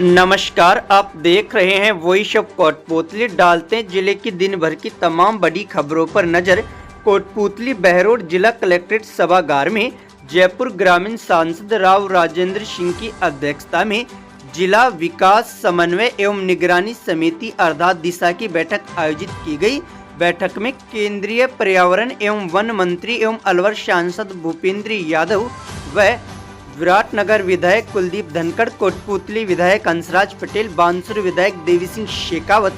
नमस्कार, आप देख रहे हैं वॉइस ऑफ कोटपुतली। डालते हैं जिले की दिन भर की तमाम बड़ी खबरों पर नजर। कोटपुतली बहरोड जिला कलेक्ट्रेट सभागार में जयपुर ग्रामीण सांसद राव राजेंद्र सिंह की अध्यक्षता में जिला विकास समन्वय एवं निगरानी समिति अर्थात दिशा की बैठक आयोजित की गई। बैठक में केंद्रीय पर्यावरण एवं वन मंत्री एवं अलवर सांसद भूपेंद्र यादव व विराटनगर विधायक कुलदीप धनखड़, कोटपुतली विधायक हंसराज पटेल, बांसुर विधायक देवी सिंह शेखावत,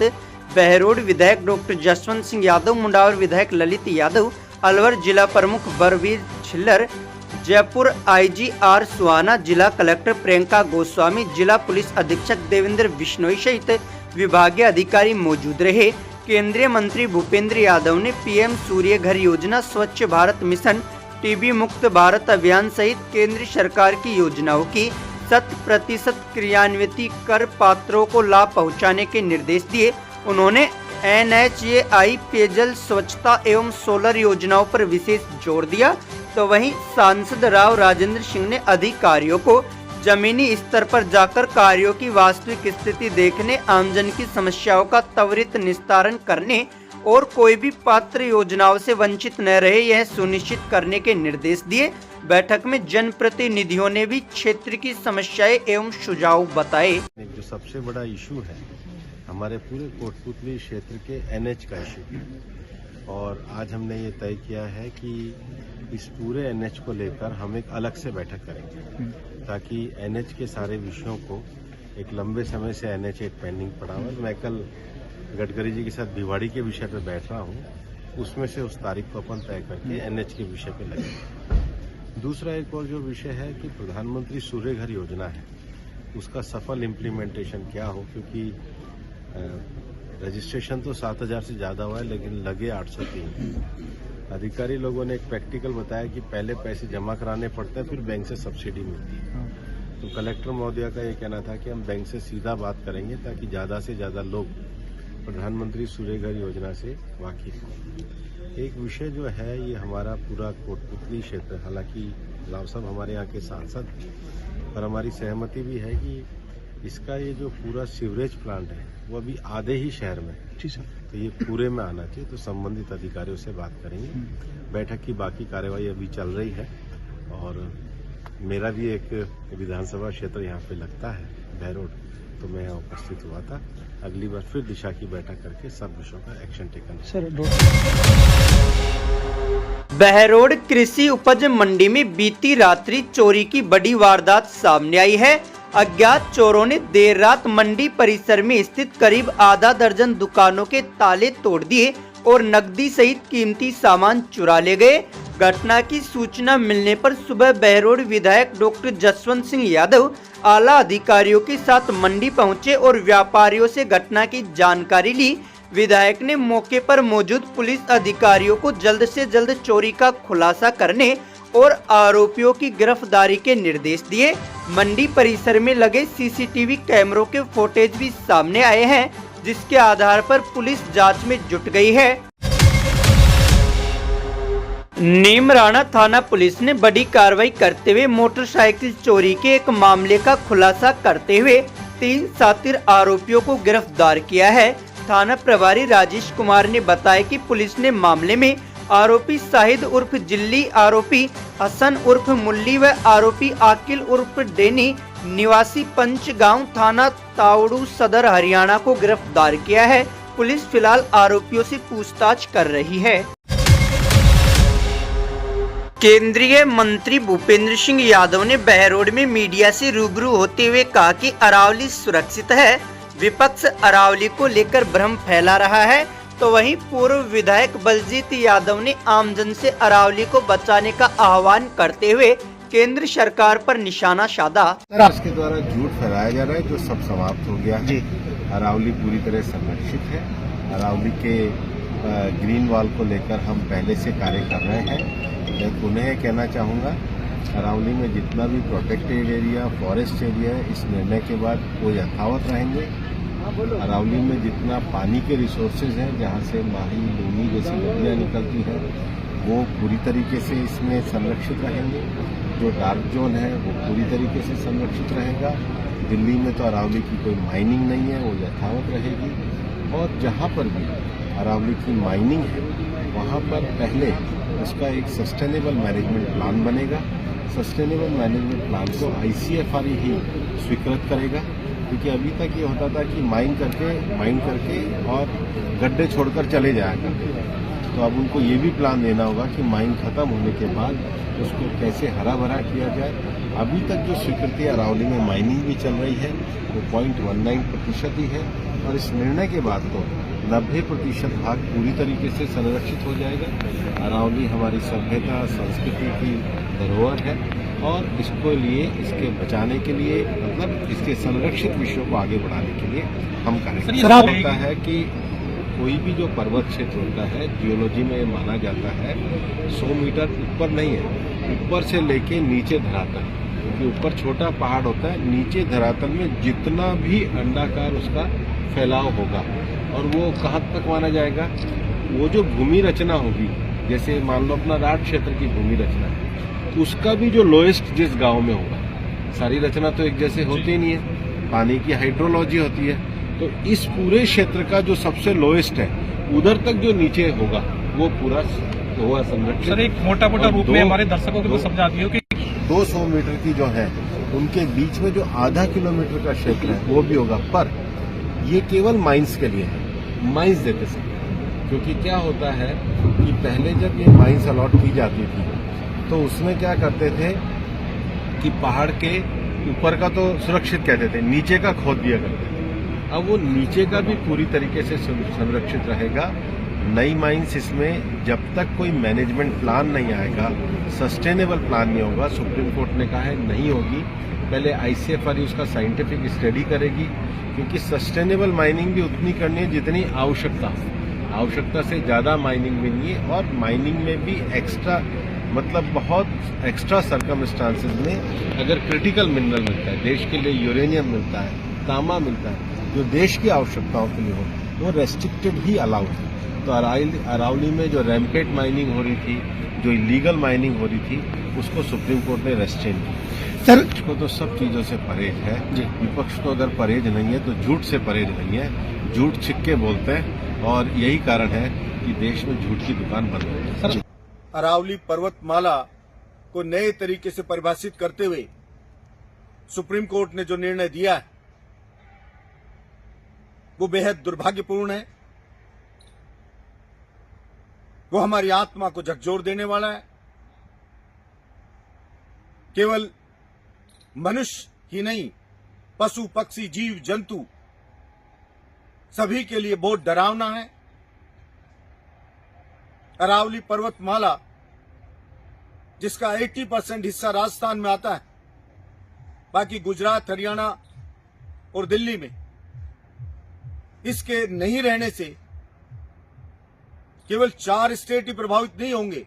बहरोड विधायक डॉक्टर जसवंत सिंह यादव, मुंडावर विधायक ललित यादव, अलवर जिला प्रमुख बरवीर छिल्लर, जयपुर आईजी आर सुहाना, जिला कलेक्टर प्रियंका गोस्वामी, जिला पुलिस अधीक्षक देवेंद्र बिश्नोई सहित विभागीय अधिकारी मौजूद रहे। केंद्रीय मंत्री भूपेंद्र यादव ने पीएम सूर्य घर योजना, स्वच्छ भारत मिशन, टीबी मुक्त भारत अभियान सहित केंद्र सरकार की योजनाओं की 100% क्रियान्वित कर पात्रों को लाभ पहुंचाने के निर्देश दिए। उन्होंने NHAI पेयजल स्वच्छता एवं सोलर योजनाओं पर विशेष जोर दिया। तो वहीं सांसद राव राजेंद्र सिंह ने अधिकारियों को जमीनी स्तर पर जाकर कार्यों की वास्तविक स्थिति देखने, आमजन की समस्याओं का त्वरित निस्तारण करने और कोई भी पात्र योजनाओं से वंचित न रहे, यह सुनिश्चित करने के निर्देश दिए। बैठक में जनप्रतिनिधियों ने भी क्षेत्र की समस्याएं एवं सुझाव बताए। जो सबसे बड़ा इशू है हमारे पूरे कोटपुतली क्षेत्र के NH का इशू, और आज हमने ये तय किया है कि इस पूरे NH को लेकर हम एक अलग से बैठक करेंगे, ताकि NH के सारे विषयों को, एक लंबे समय से NH एक पेंडिंग पड़ा हुआ। मैं कल गडकरी जी के साथ भिवाड़ी के विषय पे बैठ रहा हूँ, उसमें से उस तारीख को अपन तय करके NH के विषय पे लगेंगे। दूसरा एक और जो विषय है कि प्रधानमंत्री सूर्य घर योजना है, उसका सफल इम्प्लीमेंटेशन क्या हो, क्योंकि रजिस्ट्रेशन तो 7000 से ज़्यादा हुआ है लेकिन लगे 803। अधिकारी लोगों ने एक प्रैक्टिकल बताया कि पहले पैसे जमा कराने पड़ते हैं, फिर बैंक से सब्सिडी मिलती है। तो कलेक्टर महोदया का ये कहना था कि हम बैंक से सीधा बात करेंगे ताकि ज़्यादा से ज़्यादा लोग प्रधानमंत्री सूर्य घर योजना से वाकिफ हो। एक विषय जो है ये हमारा पूरा कोटपुतली क्षेत्र, हालांकि राव साहब हमारे यहाँ के सांसद, पर हमारी सहमति भी है कि इसका ये जो पूरा सीवरेज प्लांट है वो अभी आधे ही शहर में है, तो ये पूरे में आना चाहिए। तो संबंधित अधिकारियों से बात करेंगे। बैठक की बाकी कार्यवाही अभी चल रही है और मेरा भी एक विधानसभा क्षेत्र यहाँ पे लगता है बहरोड, तो मैं यहाँ उपस्थित हुआ था। अगली बार फिर दिशा की बैठक करके सब विषयों का एक्शन टेकन। बहरोड कृषि उपज मंडी में बीती रात्रि चोरी की बड़ी वारदात सामने आई है। अज्ञात चोरों ने देर रात मंडी परिसर में स्थित करीब आधा दर्जन दुकानों के ताले तोड़ दिए और नकदी सहित कीमती सामान चुरा ले गए। घटना की सूचना मिलने पर सुबह बहरोड विधायक डॉक्टर जसवंत सिंह यादव आला अधिकारियों के साथ मंडी पहुंचे और व्यापारियों से घटना की जानकारी ली। विधायक ने मौके पर मौजूद पुलिस अधिकारियों को जल्द से जल्द चोरी का खुलासा करने और आरोपियों की गिरफ्तारी के निर्देश दिए। मंडी परिसर में लगे CCTV कैमरों के फुटेज भी सामने आए हैं, जिसके आधार पर पुलिस जांच में जुट गई है। नीमराणा थाना पुलिस ने बड़ी कार्रवाई करते हुए मोटरसाइकिल चोरी के एक मामले का खुलासा करते हुए 3 शातिर आरोपियों को गिरफ्तार किया है। थाना प्रभारी राजेश कुमार ने बताया कि पुलिस ने मामले में आरोपी शाहिद उर्फ जिल्ली, आरोपी हसन उर्फ मुल्ली व आरोपी आकिल उर्फ डेनी निवासी पंचगांव, थाना तावड़ू सदर, हरियाणा को गिरफ्तार किया है। पुलिस फिलहाल आरोपियों से पूछताछ कर रही है। केंद्रीय मंत्री भूपेंद्र सिंह यादव ने बहरोड में मीडिया से रूबरू होते हुए कहा कि अरावली सुरक्षित है। विपक्ष अरावली को लेकर भ्रम फैला रहा है। तो वहीं पूर्व विधायक बलजीत यादव ने आमजन से अरावली को बचाने का आह्वान करते हुए केंद्र सरकार पर निशाना साधा। इसके द्वारा झूठ फैलाया जा रहा है जो सब समाप्त हो गया जी। अरावली पूरी तरह संरक्षित है। अरावली के ग्रीन वॉल को लेकर हम पहले से कार्य कर रहे हैं। मैं पुनः कहना चाहूँगा, अरावली में जितना भी प्रोटेक्टेड एरिया, फॉरेस्ट एरिया है, इस निर्णय के बाद वो यथावत रहेंगे। अरावली में जितना पानी के रिसोर्सेज हैं, जहाँ से माही, लूनी जैसी नदियाँ निकलती हैं, वो पूरी तरीके से इसमें संरक्षित रहेंगे। जो डार्क जोन है वो पूरी तरीके से संरक्षित रहेगा। दिल्ली में तो अरावली की कोई माइनिंग नहीं है, वो यथावत रहेगी। और जहाँ पर भी अरावली की माइनिंग है वहाँ पर पहले उसका एक सस्टेनेबल मैनेजमेंट प्लान बनेगा। सस्टेनेबल मैनेजमेंट प्लान को ICFRE ही स्वीकृत करेगा, क्योंकि अभी तक ये होता था कि माइन करके और गड्ढे छोड़कर चले जाया करते थे। तो अब उनको ये भी प्लान देना होगा कि माइन खत्म होने के बाद उसको कैसे हरा भरा किया जाए। अभी तक जो स्वीकृति अरावली में माइनिंग भी चल रही है वो 0.19% ही है, और इस निर्णय के बाद तो 90% भाग पूरी तरीके से संरक्षित हो जाएगा। अरावली हमारी सभ्यता संस्कृति की धरोहर है, और इसके बचाने के लिए, मतलब इसके संरक्षित विषयों को आगे बढ़ाने के लिए हम करेंगे। होता है कि कोई भी जो पर्वत क्षेत्र होता है, जियोलॉजी में माना जाता है 100 मीटर ऊपर नहीं है, ऊपर से लेके नीचे धरातल, क्योंकि ऊपर छोटा पहाड़ होता है, नीचे धरातल में जितना भी अंडाकार उसका फैलाव होगा, और वो कहाँ तक माना जाएगा, वो जो भूमि रचना होगी, जैसे मान लो अपना राठ क्षेत्र की भूमि रचना है, उसका भी जो लोएस्ट जिस गांव में होगा, सारी रचना तो एक जैसे होती नहीं है, पानी की हाइड्रोलॉजी होती है, तो इस पूरे क्षेत्र का जो सबसे लोएस्ट है उधर तक जो नीचे होगा वो पूरा हुआ संरक्षित। सर, एक मोटा रूप में हमारे दर्शकों को समझा दियो कि 200 मीटर की जो है उनके बीच में जो आधा किलोमीटर का क्षेत्र है वो भी होगा, पर ये केवल माइंस के लिए है, माइंस देते समय। क्योंकि क्या होता है कि पहले जब ये माइंस अलॉट की जाती थी तो उसमें क्या करते थे कि पहाड़ के ऊपर का तो सुरक्षित कहते थे, नीचे का खोद दिया करते थे। अब वो नीचे का भी पूरी तरीके से संरक्षित रहेगा। नई माइंस इसमें जब तक कोई मैनेजमेंट प्लान नहीं आएगा, सस्टेनेबल प्लान नहीं होगा, सुप्रीम कोर्ट ने कहा है नहीं होगी, पहले ICFRE उसका साइंटिफिक स्टडी करेगी, क्योंकि सस्टेनेबल माइनिंग भी उतनी करनी है जितनी आवश्यकता से ज़्यादा माइनिंग भी नहीं है। और माइनिंग में भी एक्स्ट्रा, मतलब बहुत एक्स्ट्रा सर्कमस्टांसेस में अगर क्रिटिकल मिनरल मिलता है, देश के लिए यूरेनियम मिलता है, तांबा मिलता है, जो देश की आवश्यकताओं के लिए हो, वो रेस्ट्रिक्टेड ही अलाउड है। तो अरावली में जो रैम्पेट माइनिंग हो रही थी, जो इलीगल माइनिंग हो रही थी, उसको सुप्रीम कोर्ट ने रेस्ट्रेन की। सर, को तो सब चीजों से परहेज है, विपक्ष को अगर परहेज नहीं है तो झूठ से परहेज नहीं है, झूठ छिक के बोलते हैं, और यही कारण है कि देश में झूठ की दुकान बंद हो गई। अरावली पर्वतमाला को नए तरीके से परिभाषित करते हुए सुप्रीम कोर्ट ने जो निर्णय दिया है वो बेहद दुर्भाग्यपूर्ण है। वो हमारी आत्मा को झकझोर देने वाला है। केवल मनुष्य ही नहीं, पशु पक्षी जीव जंतु सभी के लिए बहुत डरावना है। अरावली पर्वतमाला, जिसका 80% हिस्सा राजस्थान में आता है, बाकी गुजरात, हरियाणा और दिल्ली में, इसके नहीं रहने से केवल 4 स्टेट ही प्रभावित नहीं होंगे,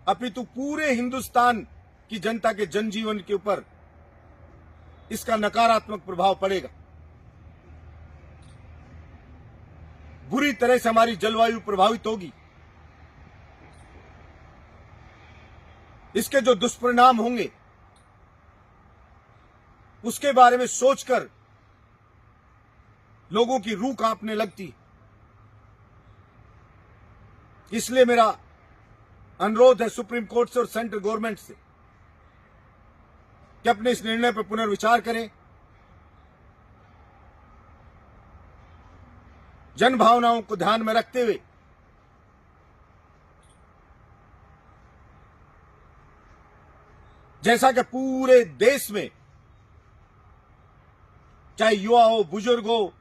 अपितु पूरे हिंदुस्तान की जनता के जनजीवन के ऊपर इसका नकारात्मक प्रभाव पड़ेगा। बुरी तरह से हमारी जलवायु प्रभावित होगी। इसके जो दुष्परिणाम होंगे उसके बारे में सोचकर लोगों की रूह कांपने लगती। इसलिए मेरा अनुरोध है सुप्रीम कोर्ट से और सेंट्रल गवर्नमेंट से कि अपने इस निर्णय पर पुनर्विचार करें। जन भावनाओं को ध्यान में रखते हुए जैसा कि पूरे देश में, चाहे युवा हो, बुजुर्ग हो,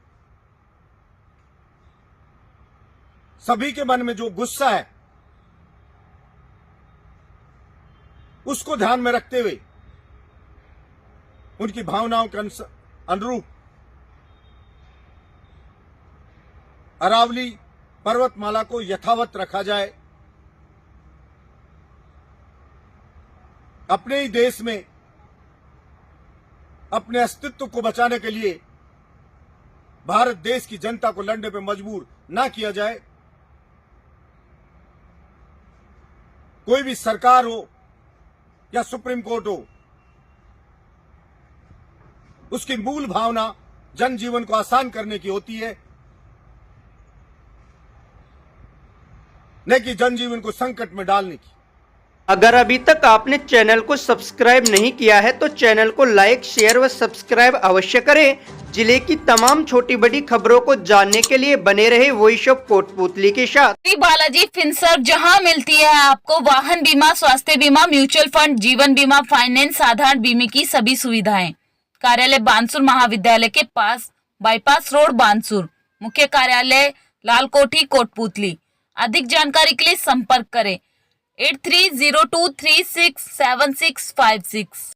सभी के मन में जो गुस्सा है उसको ध्यान में रखते हुए उनकी भावनाओं के अनुरूप अरावली पर्वतमाला को यथावत रखा जाए। अपने ही देश में अपने अस्तित्व को बचाने के लिए भारत देश की जनता को लड़ने पर मजबूर ना किया जाए। कोई भी सरकार हो, या सुप्रीम कोर्ट हो, उसकी मूल भावना जनजीवन को आसान करने की होती है, न कि जनजीवन को संकट में डालने की। अगर अभी तक आपने चैनल को सब्सक्राइब नहीं किया है तो चैनल को लाइक, शेयर व सब्सक्राइब अवश्य करें। जिले की तमाम छोटी बड़ी खबरों को जानने के लिए बने रहे वॉइस ऑफ कोटपूतली के साथ। श्री बालाजी फिनसर्व, जहां मिलती है आपको वाहन बीमा, स्वास्थ्य बीमा, म्यूचुअल फंड, जीवन बीमा, फाइनेंस, साधारण बीमे की सभी सुविधाएं। कार्यालय बानसूर महाविद्यालय के पास, बाईपास रोड, बानसूर। मुख्य कार्यालय लाल कोठी, कोटपूतली। अधिक जानकारी के लिए संपर्क करें 8302367656।